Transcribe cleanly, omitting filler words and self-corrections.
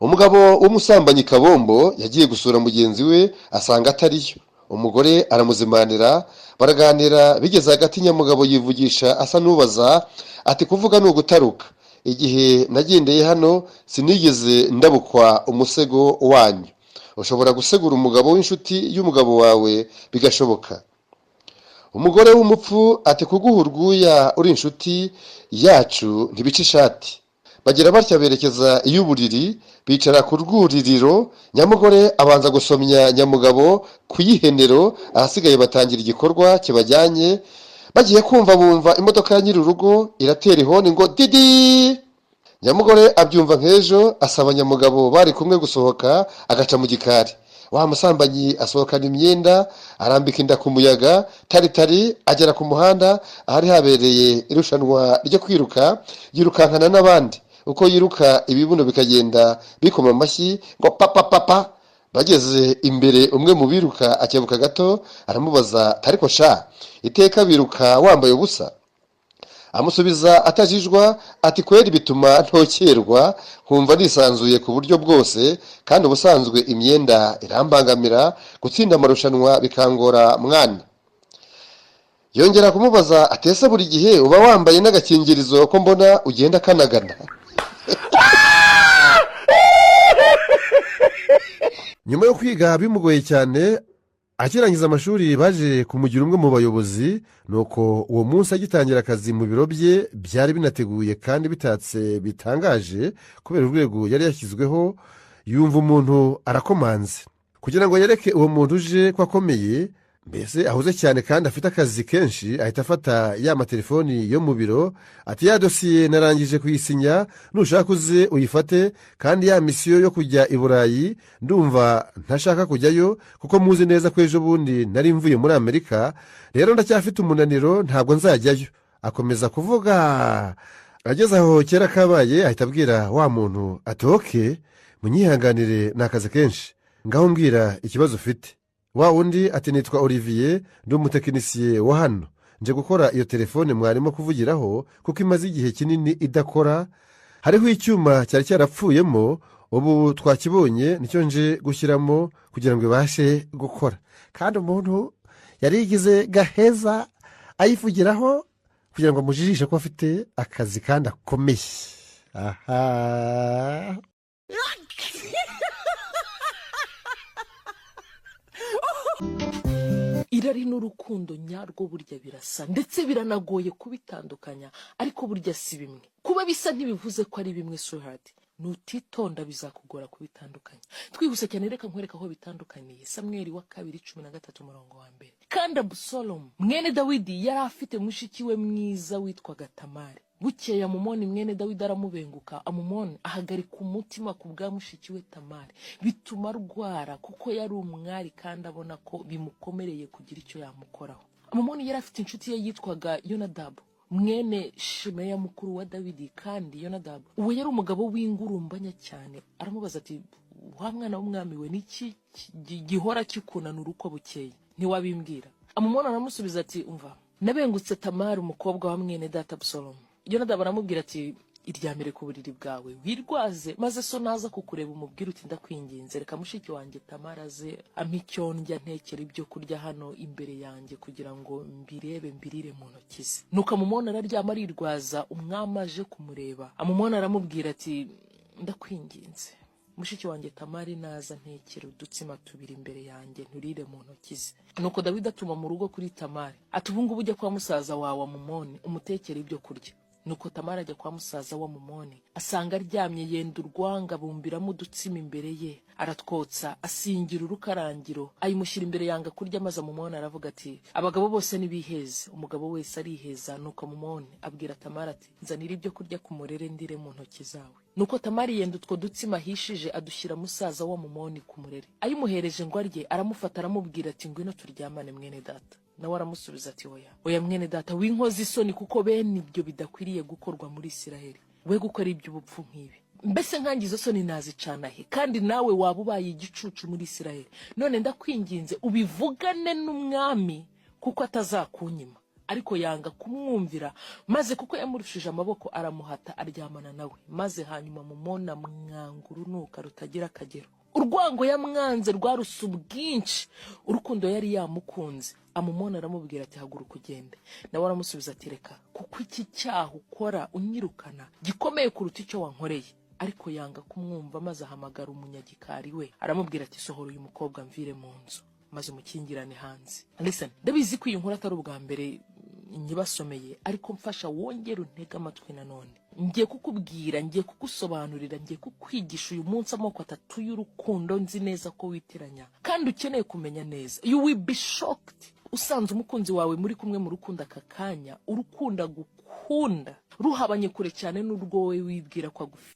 Umugabo w'umusambanyi Kabombo yagiye gusura mugenzi we asanga atariyo. Umugore aramuzimanira, baraganira, bigeze hagati Nyamugabo yivugisha asa nubaza ati kuvuga ni ugutaruka. Igihe nagendeye hano sinigeze ndabukwa umusego wanyu. Ushobora gusegura umugabo w'inshuti y'umugabo wawe bigashoboka. Umugore w'umupfu ati kuguha urwuya uri inshuti yacu ntibica ishati. Bagira batya berekeza iy'uburiri, bicara ku rwuririro. Nyamugore abanza gusomya Nyamugabo ku yihenero, ahasigaye batangira igikorwa kibajyanye. Bagiye kumva bumva imodoka ya nyir'urugo iratera ihoni ngo didi. Nyamugore abyumva nk'ejo, asaba Nyamugabo bari kumwe gusohoka, agaca mu gikari. Wa musambanyi asohokana imyenda, arambika inda ku muyaga, tari agera ku muhanda ahari habereye irushanwa ryo kwiruka, yirukankana n'abandi. Uko yiruka ibibuno bikagenda bikoma amashyi ngo papa. Bageze imbere umwe mu biruka akebuka gato, aramubaza ariko sha iteka biruka wambaye ubusa? Amusubiza atajijwa ati kweri bituma ntokerwa, nkumva nisanzuye ku buryo bwose, kandi ubusanzwe imyenda irambangamira, gutsinda amarushanwa bikangora mwana. Yongera kumubaza atese buri gihe uba wambaye n'agakingirizo ko mbona ugenda kanagana? Nyuma yo kwiga bimugoye cyane, akirangiza amashuri baje kumugira umwe mu bayobozi. Nuko uwo munsi agitangira akazi mu biro bye, byari binateguye kandi bitatse bitangaje kubera urwego yari yashyizweho. Yumva umuntu arakomanze. Kugira ngo yereke uwo muntu uje ko akomeye, mbese ahuze cyane kandi afite akazi kenshi, ahita afata ya matelefoni yo mu biro ati ya dosiye narangije kuyisinya, nushaka uze uyifate, kandi ya misiyo yo kujya i Burayi ndumva ntashaka kujyayo kuko muzi neza ko ejo bundi nari mvuye muri Amerika, rero ndacyafite umunaniro ntabwo nzajyayo. Akomeza kuvuga. Ageze aho kera kabaye, ahita abwira wa muntu ati oke munyihanganire ni akazi kenshi, ngaho mbwira ikibazo ufite. Wa undi ati nitwa Olivier, ndi umutekinisiye wa hano, nje gukora iyo telefone mwarimo kuvugiraho kuko imaze igihe kinini idakora. Hariho icyuma cyari cyarapfuyemo, ubu twakibonye nicyo nje gushyiramo kugira ngo ibashe gukora. Kandi umuntu yari yigize gaheza ayivugiraho kugira ngo amujijishe ko afite akazi kandi akomeye. Aha. Irari n'urukundo nyarwo burya birasa, ndetse biranagoye kubitandukanya, ariko burya si bimwe. Kuba bisa ntibivuze ko ari bimwe sweetheart. Nutitonda bizakugora kubitandukanya. Twihuse cyane, reka nkwereka aho bitandukaniye. Samweli wa 2:13 kandi Abusalomu mwene Dawidi yari afite mushiki we mwiza witwaga Tamari. Bukeye Amumoni mwene Dawidi aramubenguka. Amumoni ahagarika umutima ku bwa mushiki we Tamari, bituma arwara kuko yari umwari kandi abona ko bimukomereye kugira icyo yamukoraho. Amumoni yari afite inshuti ye yitwaga Yonadabu mwene Shimeya mukuru wa Dawidi, kandi Yonadabu uwo yari umugabo w'ingurumbanya cyane. Aramubaza ati wa mwana w'umwami we, niki gihora kikunanura uko bukeye? Ntiwabimbwira? Amumoni aramusubiza ati umva, nabengutse Tamari umukobwa wa mwene data Abusalomu. Yonadabu aramubwira ati iryamire ku buriri bwawe wirwaze, maze so naza kukureba umubwire uti ndakwinginze reka mushiki wanjye Tamari aze ampa icyo ndya ntekera ibyo kurya hano imbere yanjye kugira ngo mbirebe mbirire mu ntoki ze. Nuko Amumoni araryama arirwaza. Umwami aje kumureba, Amumoni aramubwira ati ndakwinginze mushiki wanjye Tamari naza ntekera udutsima tubiri imbere yanjye nturire mu ntoki ze. Nuko Dawidi atuma mu rugo kuri Tamari ati ubu ngubu ujya kwa musaza wawe Amumoni umutekera ibyo kurya. Nuko Tamari ajya kwa musaza wa Amumoni, asanga aryamye yenda urwanga, bumbiramo udutsima imbere ye, aratwotsa, asingira urukarangiro, ayimushyira imbere yanga kurya. Maze Amumoni aravuga ati abagabo bose nibiheze, umugabo wese ariheza. Nuko Amumoni abwira Tamari ati nzanira ibyo kurya ku murere ndire mu ntoki zawe. Nuko Tamari yenda utwo dutsima ahishije adushyira musaza wa Amumoni ku murere. Ayimuhereje ngo arye, aramufata aramubwira ati ngwino turyamane mwene data. Nawe aramusubiza ati oya mwene data w'inkozi isoni, kuko bene ibyo bidakwiriye gukorwa muri Isiraheli. We gukora iby'ubupfu nk'ibi, mbese nkangize izo soni nazicana he? Kandi nawe waba ubaye igicucu muri Isiraheli. None ndakwinginze ubivugane n'umwami kuko atazakunyima. ariko yanga kumwumvira, maze kuko yamurushije amaboko aramuhata aryamana nawe, maze hanyuma mumona mwanga urunuka rutagira akagero. Urwango yamwanze rwarusa ubwinshi urukundo yari yamukunze. Amumona aramubwira ati haguruka ugende, nawe aramusubiza ati reka, kuko iki cyaha ukora unyirukana gikomeye kuruta icyo wankoreye. Ariko yanga kumwumva, maze ahamagara umunyagikari we aramubwira ati sohora uyu mukobwa mvire mu nzu, maze mukingirane hanze. Listen, ndabizi ko iyi nkuru atari ubwa mbere nyibasomeye, ariko mfasha wongere untege amatwi nanone. Ngiye kukubwira, ngiye kugusobanurira, ngiye kukwigisha uyu munsi amoko atatu y'urukundo nzi neza ko witiranya kandi ukeneye kumenya neza. You will be shocked usanze umukunzi wawe muri kumwe mu rukundo aka kanya, urukunda gukunda ruhabanye kure cyane n'urwo wowe wibwira ko agufite.